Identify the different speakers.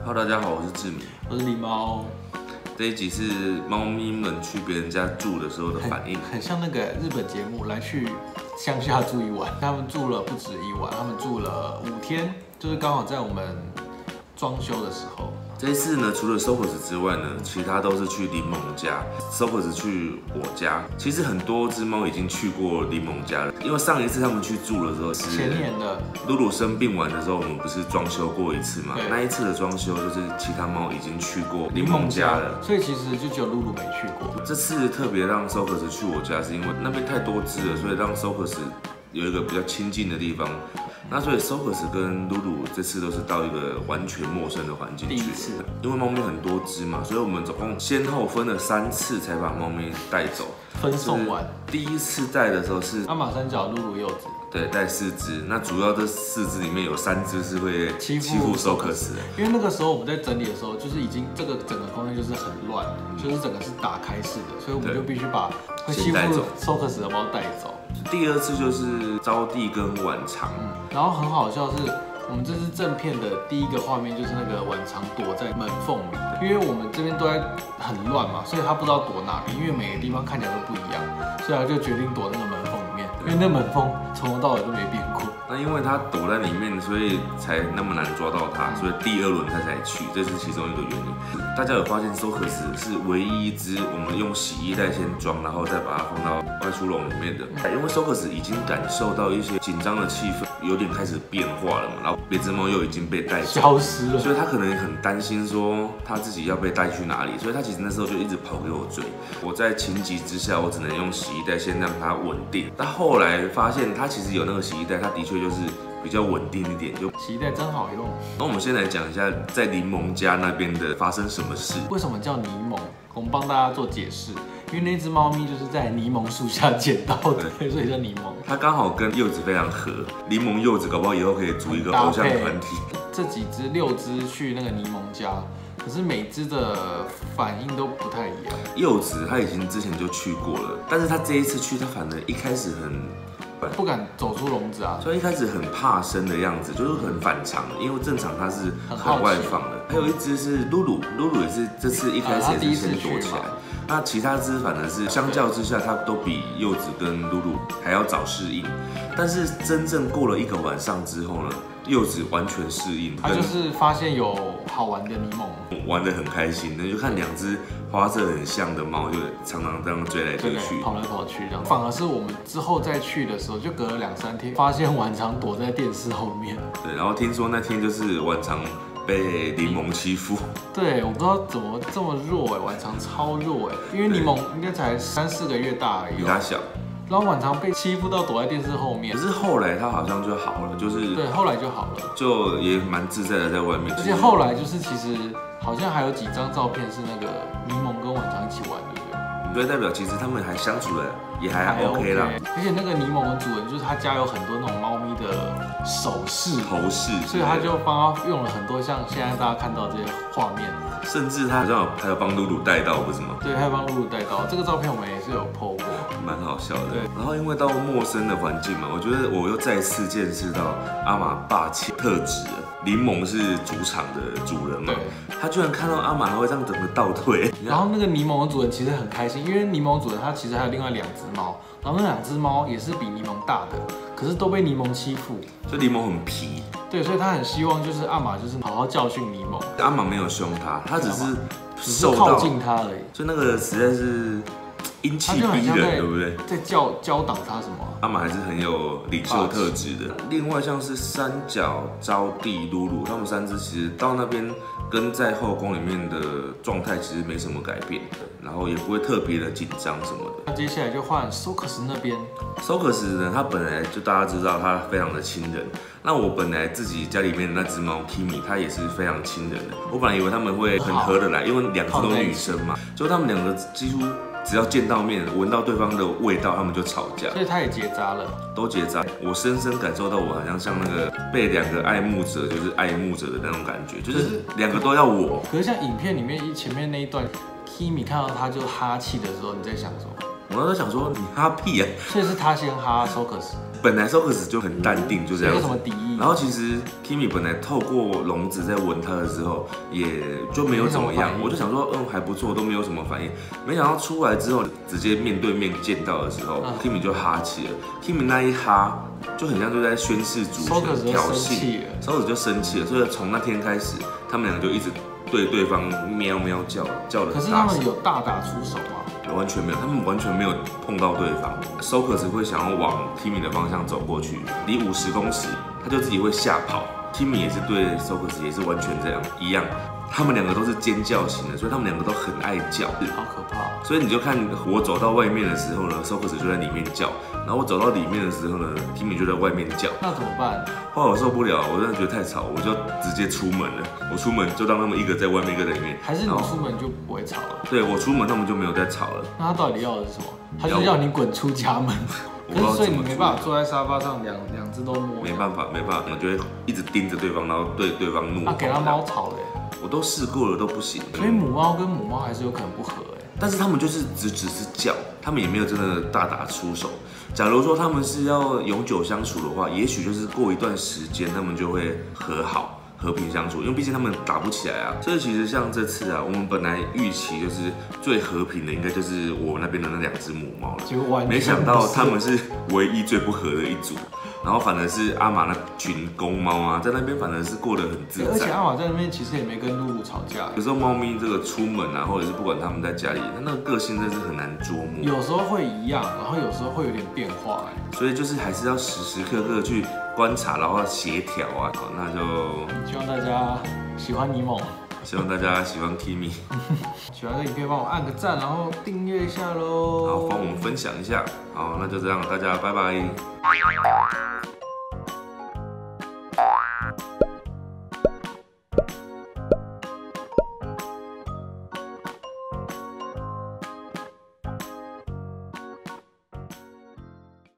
Speaker 1: Hello， 大家好，我是志明，
Speaker 2: 我是狸猫。
Speaker 1: 这一集是猫咪们去别人家住的时候的反应，
Speaker 2: 很像那个日本节目来去乡下住一晚，他们住了不止一晚，他们住了5天，就是刚好在我们装修的时候。
Speaker 1: 这一次呢，除了 Socus 之外呢，其他都是去柠檬家 ，Socus 去我家。其实很多只猫已经去过柠檬家了，因为上一次他们去住的时候是
Speaker 2: 前年的
Speaker 1: 露露生病完的时候，我们不是装修过一次嘛？那一次的装修就是其他猫已经去过柠檬家了，
Speaker 2: 所以其实就只有露露没去过。
Speaker 1: 这次特别让 Socus 去我家，是因为那边太多只了，所以让 Socus 有一个比较亲近的地方。那所以 Socus 跟露露这次都是到一个完全陌生的环境去。
Speaker 2: 第一次，
Speaker 1: 因为猫咪很多只嘛，所以我们总共先后分了3次才把猫咪带走，
Speaker 2: 分送完。
Speaker 1: 第一次带的时候是
Speaker 2: 阿玛三角、露露、柚子，
Speaker 1: 对，带4只。那主要这4只里面有3只是会欺负 Socus 的，
Speaker 2: 因为那个时候我们在整理的时候，就是已经这个整个空间就是很乱，就是整个是打开式的，所以我们就必须把会欺负 Socus 的猫带走。
Speaker 1: 第2次就是招娣跟晚长，
Speaker 2: 然后很好笑是，我们这支正片的第一个画面就是那个晚长躲在门缝里，因为我们这边都在很乱嘛，所以他不知道躲哪边，因为每个地方看起来都不一样，所以他就决定躲那个门缝里面，因为那门缝从头到尾都没变过。
Speaker 1: 那因为他躲在里面，所以才那么难抓到他，所以第2轮他才去，这是其中一个原因。大家有发现 Socus 是唯一一只我们用洗衣袋先装，然后再把它放到外出笼里面的。因为 Socus 已经感受到一些紧张的气氛有点开始变化了嘛，然后别只猫又已经被带走
Speaker 2: 消失了，
Speaker 1: 所以他可能很担心说他自己要被带去哪里，所以他其实那时候就一直跑给我追。我在情急之下，我只能用洗衣袋先让它稳定。但后来发现它其实有那个洗衣袋，它的确就是比较稳定一点，就
Speaker 2: 洗衣袋真好用。
Speaker 1: 那我们先来讲一下在柠檬家那边的发生什么事。
Speaker 2: 为什么叫柠檬？我们帮大家做解释，因为那只猫咪就是在柠檬树下捡到的，所以叫柠檬。
Speaker 1: 它刚好跟柚子非常合，柠檬柚子搞不好以后可以组一个偶像团体。
Speaker 2: 这几只6只去那个柠檬家，可是每只的反应都不太一样。
Speaker 1: 柚子它已经之前就去过了，但是它这一次去，它反而一开始
Speaker 2: 不敢走出笼子啊，
Speaker 1: 所以一开始很怕生的样子，就是很反常，因为正常它是很外放的。还有一只是露露，露露也是这次一开始也是先躲起来。那其他只反而是相较之下，它都比柚子跟露露还要早适应。但是真正过了1个晚上之后呢，柚子完全适应，
Speaker 2: 它就是发现有好玩的柠檬，
Speaker 1: 玩得很开心。那就看2只花色很像的猫，就常常这样追来追去，
Speaker 2: 跑来跑去这样。反而是我们之后再去的时候，就隔了2、3天，发现晚长躲在电视后面。
Speaker 1: 对，然后听说那天就是晚长被柠檬欺负。
Speaker 2: 对，我不知道怎么这么弱晚长超弱因为柠檬应该才3、4个月大而已，
Speaker 1: 比它小。
Speaker 2: 然后晚长被欺负到躲在电视后面，
Speaker 1: 可是后来他好像就好了，就是对，
Speaker 2: 后来就好了，
Speaker 1: 就也蛮自在的在外面。
Speaker 2: 而且后来就是其实好像还有几张照片是那个柠檬跟晚长一起玩，对不对？
Speaker 1: 对，代表其实他们还相处的也还 OK 啦。
Speaker 2: 而且那个柠檬的主人就是他家有很多那种猫咪的首饰、
Speaker 1: 头饰，
Speaker 2: 所以他就帮他用了很多像现在大家看到这些画面。
Speaker 1: 甚至他好像还有帮露露带到，不是吗？
Speaker 2: 对，还有帮露露带到。这个照片我们也是有 po 过，
Speaker 1: 蛮好笑的。对。然后因为到陌生的环境嘛，我觉得我又再次见识到阿玛霸气特质了。柠檬是主场的主人嘛，他居然看到阿玛还会这样整个倒退。
Speaker 2: 然后那个柠檬的主人其实很开心，因为柠檬主人他其实还有另外2只猫，然后那2只猫也是比柠檬大的，可是都被柠檬欺负，
Speaker 1: 所以柠檬很皮。
Speaker 2: 对，所以他很希望就是阿玛就是好好教训柠檬。
Speaker 1: 阿玛没有凶他，他只是
Speaker 2: 靠近他而已。
Speaker 1: 所以那个实在是阴气逼人，对不对？
Speaker 2: 在教导他什么？
Speaker 1: 阿玛还是很有领袖特质的。另外像是三角、招娣、露露，他们3只其实到那边跟在后宫里面的状态其实没什么改变的，然后也不会特别的紧张什么的。
Speaker 2: 那接下来就换 Socus 那边。
Speaker 1: Socus 呢，他本来就大家知道他非常的亲人。那我本来自己家里面的那只猫 Kimi， 它也是非常亲人的。我本来以为他们会很合得来，因为2只都女生嘛，就他们2个几乎只要见到面，闻到对方的味道，他们就吵架。
Speaker 2: 所以他也结扎了，
Speaker 1: 都结扎。我深深感受到，我好像那个被2个爱慕者，就是爱慕者的那种感觉，就是2个都要我。
Speaker 2: 可是像影片里面前面那一段 ，Kimi 看到他就哈气的时候，你在想什么？
Speaker 1: 我那时候想说你哈屁啊！
Speaker 2: 所以是他先哈 Socus，
Speaker 1: 本来 Socus 就很淡定，就这样子。
Speaker 2: 有什么敌意？
Speaker 1: 然后其实 Kimi 本来透过笼子在闻它的时候，也就没有怎么样。我就想说，还不错，都没有什么反应。没想到出来之后，直接面对面见到的时候，Kimi 就哈起了。Kimi 那一哈，就很像就在宣示主权、挑衅，Socus 就生气了。所以从那天开始，他们两个就一直对对方喵喵叫的。
Speaker 2: 可是他们有大打出手吗？
Speaker 1: 完全没有，他们完全没有碰到对方。Socus 会想要往 Kimi 的方向走过去，离50公尺，他就自己会吓跑。Kimi 也是对 Socus 也是完全这样一样，他们两个都是尖叫型的，所以他们两个都很爱叫，
Speaker 2: 好可怕。
Speaker 1: 所以你就看我走到外面的时候呢 ，Socus 就在里面叫，然后我走到里面的时候呢 ，Kimi 就在外面叫。
Speaker 2: 那怎么办？
Speaker 1: 后来我受不了，我真的觉得太吵，我就直接出门了。我出门就让他们一个在外面，一个在里面。
Speaker 2: 还是你出门就不会吵了？
Speaker 1: 对，我出门他们就没有再吵了。
Speaker 2: 那他到底要的是什么？他就要你滚出家门。可是所以你没办法坐在沙发上，两只都摸。
Speaker 1: 没办法，我就会一直盯着对方，然后对对方怒。
Speaker 2: 那给他猫吵的，
Speaker 1: 我都试过了都不行。
Speaker 2: 所以母猫跟母猫还是有可能不合哎。
Speaker 1: 但是他们就是只是叫，他们也没有真的大打出手。假如说他们是要永久相处的话，也许就是过一段时间他们就会和好。和平相处，因为毕竟他们打不起来啊。所以其实像这次啊，我们本来预期就是最和平的，应该就是我那边的那2只母猫了。没想到他们是唯一最不和的一组。然后反而是阿玛那群公猫啊，在那边反而是过得很自在。
Speaker 2: 而且阿玛在那边其实也没跟露露吵架。
Speaker 1: 有时候猫咪这个出门啊，或者是不管他们在家里，它那个个性真的是很难捉摸。
Speaker 2: 有时候会一样，然后有时候会有点变化
Speaker 1: 所以就是还是要时时刻刻去观察，然后协调啊。好，那就
Speaker 2: 希望大家喜欢尼莫。
Speaker 1: 希望大家喜欢 Kimi，
Speaker 2: 喜欢这影片帮我按个赞，然后订阅一下喽。
Speaker 1: 好，帮我们分享一下。好，那就这样，大家拜拜。